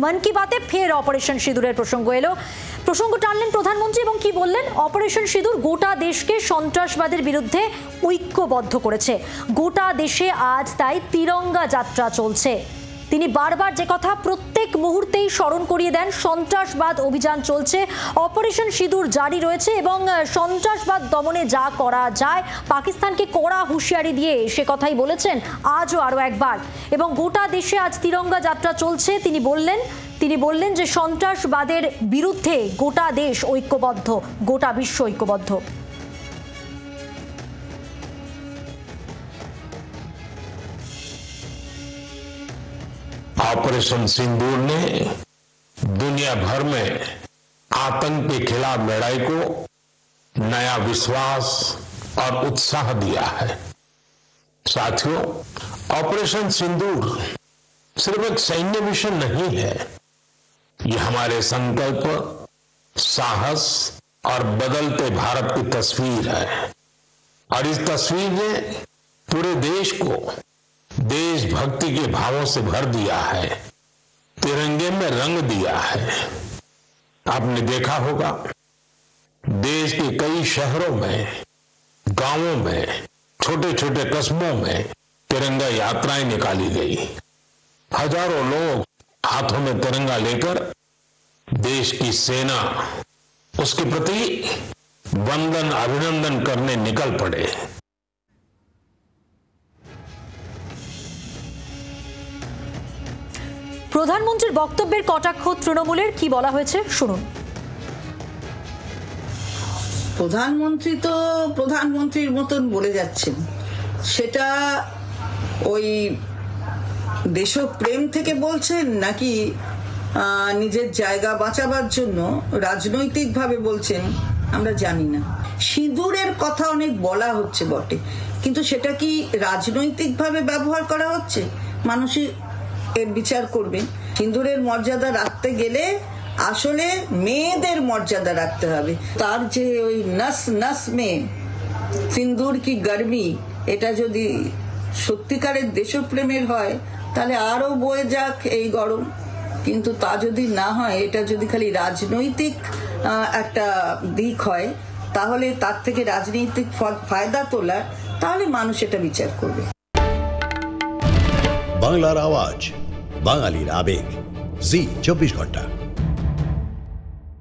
মন কি বাতে ফের অপারেশন সিঁদুরের প্রসঙ্গ এলো। প্রসঙ্গ টানলেন প্রধানমন্ত্রী এবং কি বললেন, অপারেশন সিঁদুর গোটা দেশকে সন্ত্রাসবাদের বিরুদ্ধে ঐক্যবদ্ধ করেছে। গোটা দেশে আজ তাই তিরঙ্গা যাত্রা চলছে। তিনি বারবার যে কথা প্রত্যেক মুহূর্তেই স্মরণ করিয়ে দেন, সন্ত্রাসবাদ অভিযান চলছে, অপারেশন সিঁদুর জারি রয়েছে এবং সন্ত্রাসবাদ দমনে যা করা যায় পাকিস্তানকে কড়া হুঁশিয়ারি দিয়ে সে কথাই বলেছেন আজও আরও একবার। এবং গোটা দেশে আজ তিরঙ্গা যাত্রা চলছে। তিনি বললেন যে সন্ত্রাসবাদের বিরুদ্ধে গোটা দেশ ঐক্যবদ্ধ, গোটা বিশ্ব ঐক্যবদ্ধ। ऑपरेशन सिंदूर ने दुनिया भर में आतंक के खिलाफ लड़ाई को नया विश्वास और उत्साह दिया है। साथियों, ऑपरेशन सिंदूर सिर्फ एक सैन्य मिशन नहीं है, ये हमारे संकल्प, साहस और बदलते भारत की तस्वीर है। और इस तस्वीर ने पूरे देश को देशभक्ति के भावों से भर दिया है, तिरंगे में रंग दिया है। आपने देखा होगा देश के कई शहरों में, गांवों में, छोटे छोटे कस्बों में तिरंगा यात्राएं निकाली गई। हजारों लोग हाथों में तिरंगा लेकर देश की सेना, उसके प्रति वंदन अभिनंदन करने निकल पड़े। প্রধানমন্ত্রীর বক্তব্যের কটাক্ষ তৃণমূলের, কি বলা হয়েছে শুনুন। প্রধানমন্ত্রী তো প্রধানমন্ত্রীর মতন বলে যাচ্ছেন, সেটা ওই দেশপ্রেম থেকে বলছেন নাকি নিজের জায়গা বাঁচাবার জন্য রাজনৈতিকভাবে বলছেন আমরা জানি না। সিঁদুরের কথা অনেক বলা হচ্ছে বটে, কিন্তু সেটা কি রাজনৈতিকভাবে ব্যবহার করা হচ্ছে? মানুষই এর বিচার করবে। সিঁদুরের মর্যাদা রাখতে গেলে আসলে মেয়েদের মর্যাদা রাখতে হবে। তার যে ওই নস নস মে সিঁদুর কি গরমি, এটা যদি সত্যিকারের দেশপ্রেমের হয় তাহলে আরো বয়ে যাক এই গরম। কিন্তু তা যদি না হয়, এটা যদি খালি রাজনৈতিক একটা দিক হয়, তাহলে তার থেকে রাজনৈতিক ফায়দা তোলা, তাহলে মানুষ এটা বিচার করবে। বাংলার আওয়াজ, বাঙালির আবেগ, জি 24 ঘন্টা।